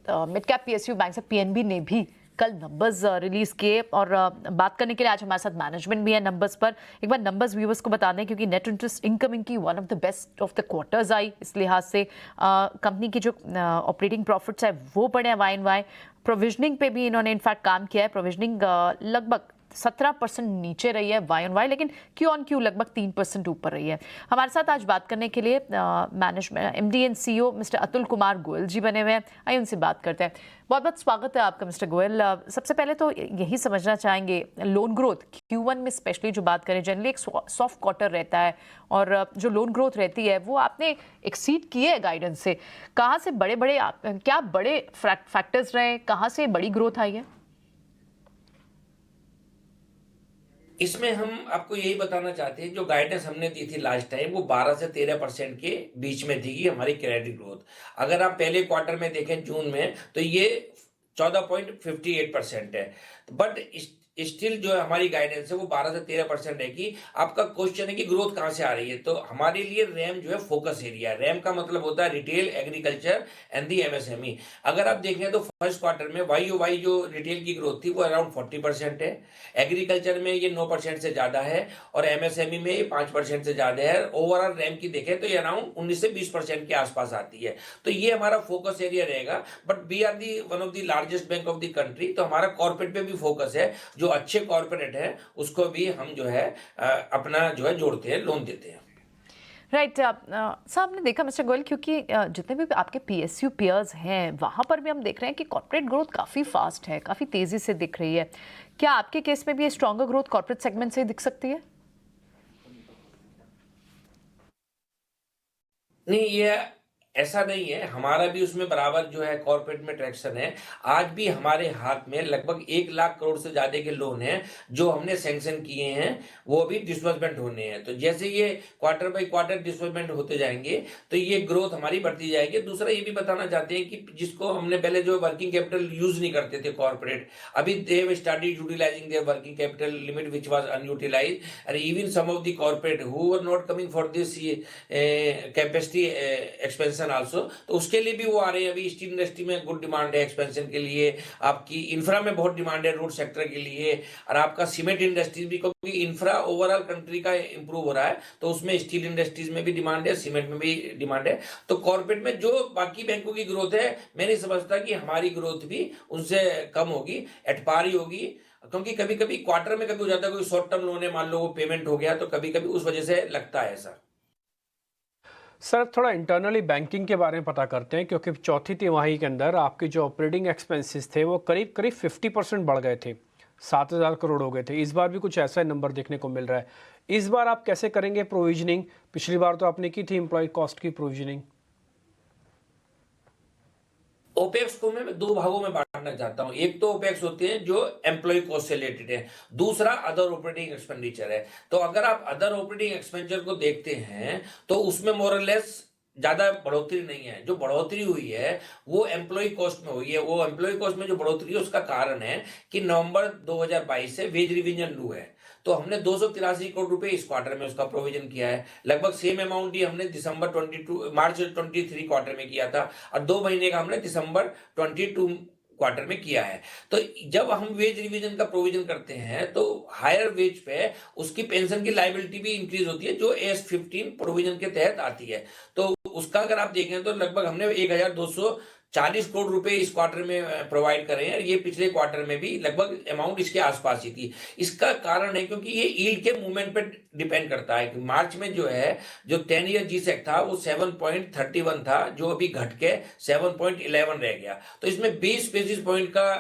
Mid cap PSU bank से PNB ने भी कल नंबर्स रिलीज किए और बात करने के लिए आज हमारे साथ मैनेजमेंट भी है नंबर्स पर। एक बार नंबर्स व्यूअर्स को बता दें क्योंकि नेट इंटरेस्ट इनकम इनकी one of the best of the quarters आई, इस लिहाज से कंपनी की जो ऑपरेटिंग प्रॉफिट्स है वो बढ़े वाई एंड वाई। प्रोविजनिंग पे भी इन्होंने इनफैक्ट काम किया है। प्रोविजनिंग लगभग 17% नीचे रही है वाई ऑन वाई, लेकिन क्यू ऑन क्यू लगभग 3% ऊपर रही है। हमारे साथ आज बात करने के लिए management MD and CEO mister Atul Kumar Goyal ji बने हुए हैं। आइए उनसे बात करते हैं। बहुत बहुत स्वागत है आपका मिस्टर गोयल। सबसे पहले तो यही समझना चाहेंगे, लोन ग्रोथ Q1 में स्पेशली जो बात करें, जनरली एक सॉफ्ट क्वार्टर रहता है और जो लोन ग्रोथ रहती है वो आपने एक्सीड की है गाइडेंस से। कहाँ से क्या बड़े फैक्टर्स रहे, कहाँ से बड़ी ग्रोथ आई है? इसमें हम आपको यही बताना चाहते हैं, जो गाइडेंस हमने दी थी लास्ट टाइम वो 12 से 13% के बीच में थी कि हमारी क्रेडिट ग्रोथ। अगर आप पहले क्वार्टर में देखें जून में तो ये 14.58% है। बट स्टिल जो हमारी गाइडेंस है वो 12 से 13% है। कि आपका क्वेश्चन है कि ग्रोथ कहाँ से आ रही है, तो हमारे लिए रैम जो है फोकस एरिया है। रैम का मतलब होता है retail, agriculture and the MSME. अगर आप देखें तो फर्स्ट क्वार्टर में वाई जो रिटेल की ग्रोथ थी वो अराउंड 40% है, एग्रीकल्चर में ये 9% से ज्यादा है और एमएसएमई में ये 5% से ज्यादा है। ओवरऑल रैम की देखें तो ये अराउंड 19 से 20% के आसपास आती है। तो ये हमारा फोकस एरिया रहेगा। But we are the one of the largest bank of the country, तो हमारा कॉर्पोरेट पे भी फोकस है। जो अच्छे कॉर्पोरेट है उसको भी हम जो है अपना जो है जोड़ते हैं, लोन देते हैं। राइट। साहब ने देखा मिस्टर गोयल, क्योंकि जितने भी आपके पीएसयू पेयर्स हैं वहाँ पर भी हम देख रहे हैं कि कॉर्पोरेट ग्रोथ काफ़ी फास्ट है, काफ़ी तेज़ी से दिख रही है। क्या आपके केस में भी ये स्ट्रॉन्गर ग्रोथ कॉर्पोरेट सेगमेंट से दिख सकती है? नहीं, ये ऐसा नहीं है, हमारा भी उसमें बराबर जो है कॉर्पोरेट में ट्रैक्शन है। आज भी हमारे हाथ में लगभग 1 लाख करोड़ से ज्यादा के लोन हैं जो हमने सैंक्शन किए हैं, वो भी डिस्बर्समेंट होने हैं। तो जैसे ये क्वार्टर बाई क्वार्टर डिस्बर्समेंट होते जाएंगे तो ये ग्रोथ हमारी बढ़ती जाएगी। दूसरा ये भी बताना चाहते हैं कि जिसको हमने पहले जो वर्किंग कैपिटल यूज नहीं करते थे कॉर्पोरेट, अभी they have started utilising their working capital limit which was unutilised, and even some of the corporate who were not coming for this capacity expansion also, तो उसके लिए भी वो आ रहे हैं। अभी स्टील इंडस्ट्री में गुड डिमांड है एक्सपेंशन के लिए, आपकी इंफ्रा में बहुत डिमांड है रोड सेक्टर के लिए, और आपका सीमेंट इंडस्ट्रीज भी, क्योंकि इंफ्रा ओवरऑल कंट्री का इंप्रूव हो रहा है तो उसमें स्टील इंडस्ट्रीज में भी डिमांड है, सीमेंट में भी डिमांड है। तो कॉर्पोरेट में जो बाकी बैंकों की ग्रोथ है, मैं नहीं समझता कि हमारी ग्रोथ भी उनसे कम होगी, एट पार ही होगी। क्योंकि कभी कभी क्वार्टर में कभी हो जाता है, कोई शॉर्ट टर्म लोन है, मान लो वो पेमेंट हो गया, तो कभी कभी उस वजह से लगता है ऐसा। सर थोड़ा इंटरनली बैंकिंग के बारे में पता करते हैं, क्योंकि चौथी तिमाही के अंदर आपके जो ऑपरेटिंग एक्सपेंसेस थे वो करीब करीब 50% बढ़ गए थे, 7,000 करोड़ हो गए थे। इस बार भी कुछ ऐसा नंबर देखने को मिल रहा है। इस बार आप कैसे करेंगे प्रोविजनिंग? पिछली बार तो आपने की थी एम्प्लॉय कॉस्ट की प्रोविजनिंग। ओपेक्स को मैं दो भागों में बांटना चाहता हूं। एक तो ओपेक्स होते हैं जो एम्प्लॉय कॉस्ट से रिलेटेड है, दूसरा अदर ऑपरेटिंग एक्सपेंडिचर है। तो अगर आप अदर ऑपरेटिंग एक्सपेंडिचर को देखते हैं तो उसमें मोरलेस ज्यादा बढ़ोतरी नहीं है। जो बढ़ोतरी हुई है वो एम्प्लॉय कॉस्ट में हुई है। वो एम्प्लॉय कॉस्ट में जो बढ़ोतरी है उसका कारण है कि नवंबर 2022 से वेज रिवीजन लू है, तो हमने 283 करोड़ रुपए इस क्वार्टर में उसका प्रोविजन किया है। लगभग सेम अमाउंट ही हमने मार्च 23 क्वार्टर में किया था, और 2 महीने का हमने दिसंबर 22 क्वार्टर में किया है। तो जब हम वेज रिवीजन का प्रोविजन करते हैं तो हायर वेज पे उसकी पेंशन की लाइबिलिटी भी इंक्रीज होती है जो AS 15 प्रोविजन के तहत आती है। तो उसका अगर आप देखें तो लगभग हमने 1,240 करोड़ रुपए इस क्वार्टर में प्रोवाइड करे हैं। ये पिछले क्वार्टर में भी लगभग अमाउंट इसके आसपास ही थी। इसका कारण है क्योंकि ये यील्ड के मूवमेंट पे डिपेंड करता है कि मार्च में जो है जो 10 ईयर जीसेक था वो 7.31 था, जो अभी घट के 7.11 रह गया। तो इसमें 20 बेसिस पॉइंट का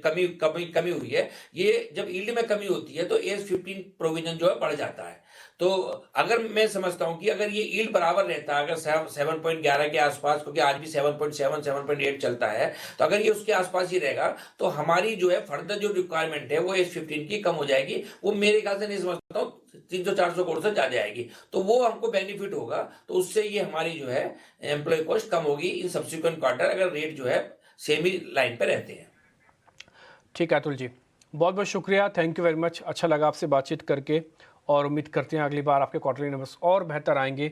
कमी हुई है। ये जब यील्ड में कमी होती है तो AS 15 प्रोविजन जो है बढ़ जाता है। तो अगर मैं समझता हूं कि अगर ये यील्ड बराबर रहता है, अगर 7.11 के आसपास, क्योंकि आज भी 7.7 7.8 चलता है, तो अगर ये उसके आसपास ही रहेगा तो हमारी जो है फर्दर जो रिक्वायरमेंट है वो AS 15 की कम हो जाएगी। वो मेरे ख्याल से नहीं समझता हूँ 300-400 करोड़ से ज्यादा आएगी, तो वो हमको बेनिफिट होगा। तो उससे ये हमारी जो है एम्प्लॉय कॉस्ट कम होगी इन सब्सिक्वेंट क्वार्टर, अगर रेट जो है सेम ही लाइन पे रहते हैं। ठीक है अतुल जी, बहुत बहुत शुक्रिया, थैंक यू वेरी मच। अच्छा लगा आपसे बातचीत करके और उम्मीद करते हैं अगली बार आपके क्वार्टरली नंबर्स और बेहतर आएंगे।